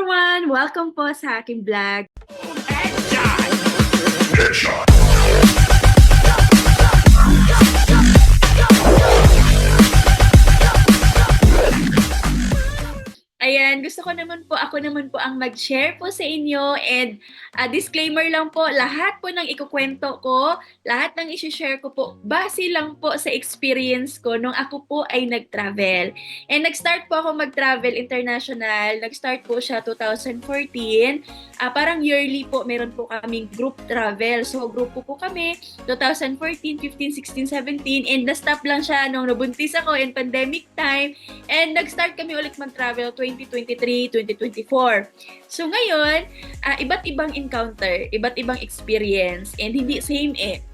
everyone! Welcome po sa aking vlog. Ayan, ako naman po ang mag-share po sa inyo and disclaimer lang po, lahat po ng ikukwento ko, lahat ng isi-share ko po, base lang po sa experience ko nung ako po ay nag-travel. And nag-start po ako mag-travel international, nag-start po siya 2014, parang yearly po, meron po kaming group travel. So, grupo po kami, 2014, 15, 16, 17, and na-stop lang siya nung nabuntis ako in pandemic time, and nag-start kami ulit mag-travel 2023, 2024. So ngayon, iba't ibang encounter, iba't ibang experience, and hindi same eh.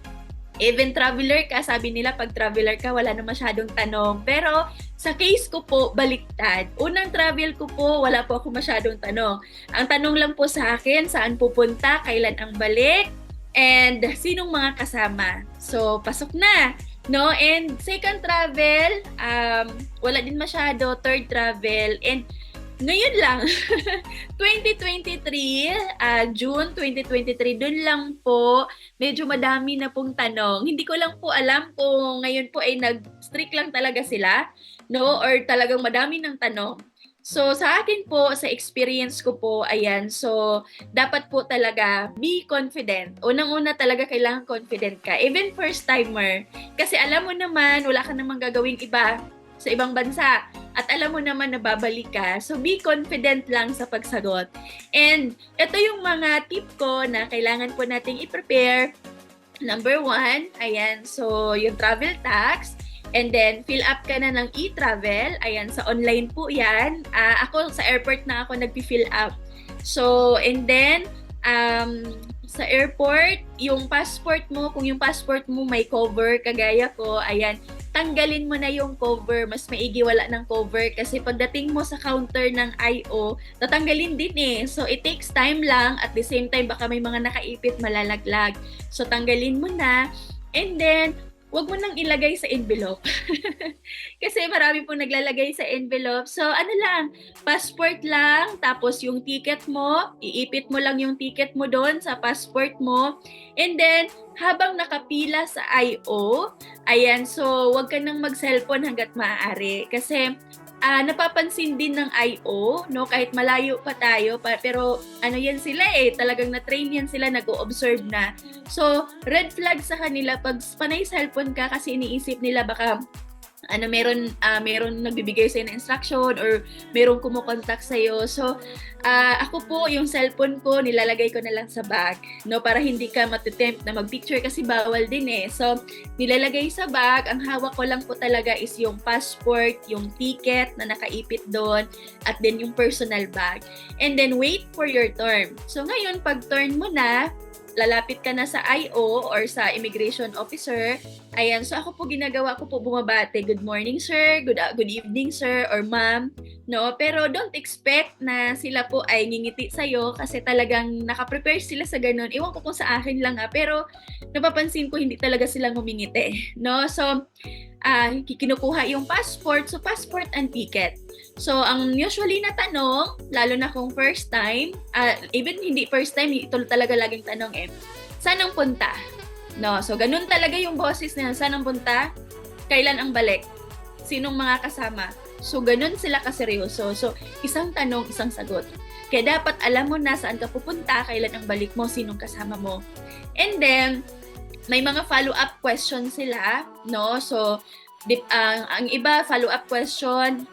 Even traveler ka, sabi nila pag traveler ka, wala na masyadong tanong. Pero sa case ko po, baliktad. Unang travel ko po, wala po ako masyadong tanong. Ang tanong lang po sa akin, saan pupunta, kailan ang balik, and sinong mga kasama. So, pasok na. No, and second travel, wala din masyado. Third travel, and ngayon lang, 2023, June 2023, dun lang po, medyo madami na pong tanong. Hindi ko lang po alam kung ngayon po ay nag-strict lang talaga sila, no, or talagang madami ng tanong. So, sa akin po, sa experience ko po, ayan, so, dapat po talaga be confident. Unang-una talaga kailangan confident ka. Even first timer. Kasi alam mo naman, wala ka namang gagawing iba sa ibang bansa. At alam mo naman na babalik ka. So, be confident lang sa pagsagot. And, ito yung mga tip ko na kailangan po nating i-prepare. Number 1, ayan, so, yung travel tax. And then, fill up ka na ng e-travel. Ayan, sa online po yan. Ako, sa airport na ako nag-fill up. So, and then, sa airport, yung passport mo, kung yung passport mo may cover, kagaya ko, ayan, tanggalin mo na yung cover. Mas maigi wala ng cover kasi pagdating mo sa counter ng IO, tatanggalin din eh. So, it takes time lang. At the same time, baka may mga nakaipit, malalaglag. So, tanggalin mo na. And then, wag mo nang ilagay sa envelope. Kasi marami pong naglalagay sa envelope. So, ano lang, passport lang, tapos yung ticket mo, iipit mo lang yung ticket mo doon sa passport mo. And then, habang nakapila sa IO, ayan, so wag ka nang mag-cellphone hanggat maaari. Kasi, napapansin din ng IO, no, kahit malayo pa tayo, pero ano yan sila eh, talagang na-train yan sila, nag-o-observe na. So, red flag sa kanila pag panay cellphone ka kasi iniisip nila baka meron nagbibigay sa'yo ng instruction or merong kumukontak sa'yo. So, ako po, yung cellphone ko, nilalagay ko na lang sa bag, no, para hindi ka matitempt na mag-picture kasi bawal din eh. So, nilalagay sa bag, ang hawak ko lang po talaga is yung passport, yung ticket na nakaipit doon, at then yung personal bag. And then, wait for your turn. So, ngayon, pag turn mo na, lalapit ka na sa IO or sa immigration officer. Ayan, so ako po ginagawa ko po bumabate, good morning sir, good evening sir, or ma'am, no? Pero don't expect na sila po ay ngingiti sa'yo kasi talagang nakaprepare sila sa ganun. Iwan ko kung sa akin lang pero napapansin ko hindi talaga sila ngumingiti, no? So, kinukuha yung passport, so passport and ticket. So, ang usually na tanong, lalo na kung first time, even hindi first time, ito talaga laging tanong eh, saan ang punta? No, so ganun talaga yung boses na saan ang punta? Kailan ang balik? Sinong mga kasama? So, ganun sila kaseryoso. So, isang tanong, isang sagot. Kaya dapat alam mo na saan ka pupunta, kailan ang balik mo, sinong kasama mo. And then, may mga follow-up questions sila, no? So, ang iba, follow-up question,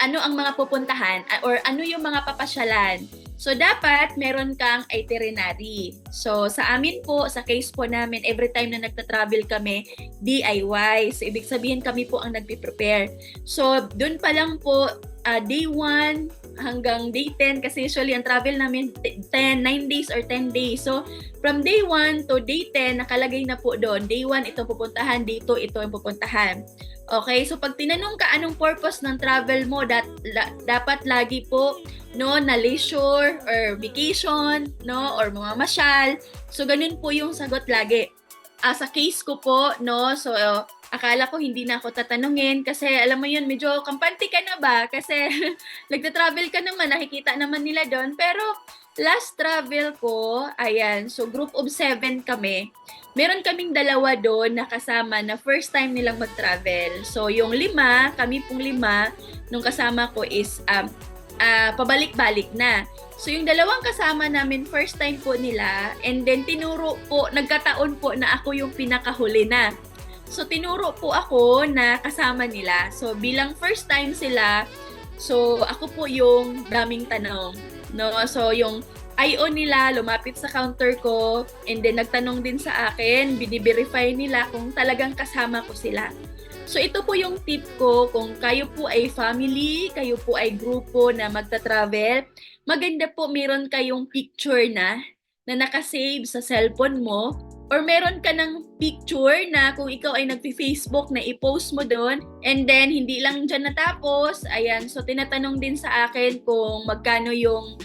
ano ang mga pupuntahan or ano yung mga papasyalan. So, dapat meron kang itinerary. So, sa amin po, sa case po namin, every time na nagta-travel kami, DIY. So, ibig sabihin kami po ang nagpiprepare. So, dun pa lang po, day 1 hanggang day 10, kasi usually ang travel namin 9 days or 10 days. So, from day 1 to day 10, nakalagay na po doon. Day 1, ito pupuntahan. Day 2, ito yung pupuntahan. Okay, so pag tinanong ka anong purpose ng travel mo, dapat lagi po, no, na leisure or vacation, no, or mga masyal. So, ganun po yung sagot lagi. Sa case ko po, no, so akala ko hindi na ako tatanungin kasi alam mo yun, medyo kampante ka na ba? Kasi nagta-travel ka naman, nakikita naman nila doon. Pero last travel ko, ayan, so group of 7 kami. Meron kaming dalawa doon na kasama na first time nilang mag-travel. So yung 5, kami pong 5, nung kasama ko is pabalik-balik na. So yung dalawang kasama namin, first time po nila, and then tinuro po, nagkataon po na ako yung pinakahuli na. So tinuro po ako na kasama nila. So bilang first time sila, so ako po yung daming tanong. No? So yung IO nila lumapit sa counter ko, and then nagtanong din sa akin, bini-verify nila kung talagang kasama ko sila. So ito po yung tip ko, kung kayo po ay family, kayo po ay grupo na magta-travel, maganda po meron kayong picture na nakasave sa cellphone mo, or meron ka ng picture na kung ikaw ay nagpi-Facebook na i-post mo doon, and then hindi lang dyan natapos, ayan, so tinatanong din sa akin kung magkano yung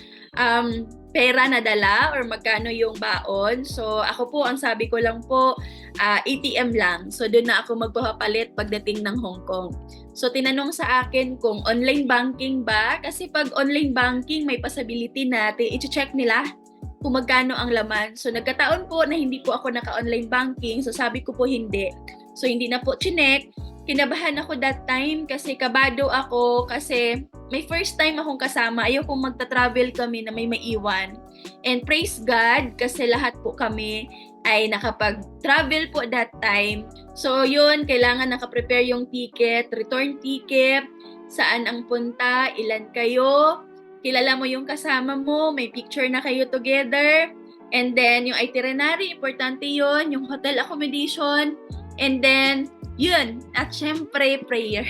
pera na dala or magkano yung baon. So ako po, ang sabi ko lang po, ATM lang. So doon na ako magpapalit pagdating ng Hong Kong. So tinanong sa akin kung online banking ba, kasi pag online banking may possibility na i-check nila kung magkano ang laman. So nagkataon po na hindi po ako naka-online banking, so sabi ko po hindi. So hindi na po chinek. Kinabahan ako that time kasi kabado ako kasi may first time akong kasama. Ayaw kong magta-travel kami na may maiwan. And praise God kasi lahat po kami ay nakapag-travel po that time. So yun, kailangan nakaprepare yung ticket, return ticket, saan ang punta, ilan kayo, kilala mo yung kasama mo, may picture na kayo together, and then yung itinerary, importante yun, yung hotel accommodation, and then yun, at syempre, prayer.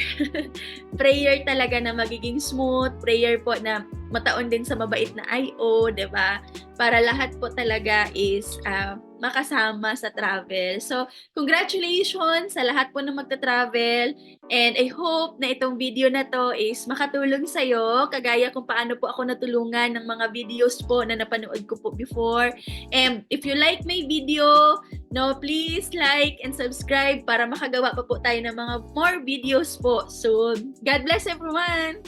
Prayer talaga na magiging smooth. Prayer po na mataon din sa mabait na IO, diba? Para lahat po talaga is makasama sa travel. So, congratulations sa lahat po na magta-travel. And I hope na itong video na to is makatulong sa'yo, kagaya kung paano po ako natulungan ng mga videos po na napanood ko po before. And if you like my video, please like and subscribe para makagawa pa po tayo ng mga more videos po soon. God bless everyone!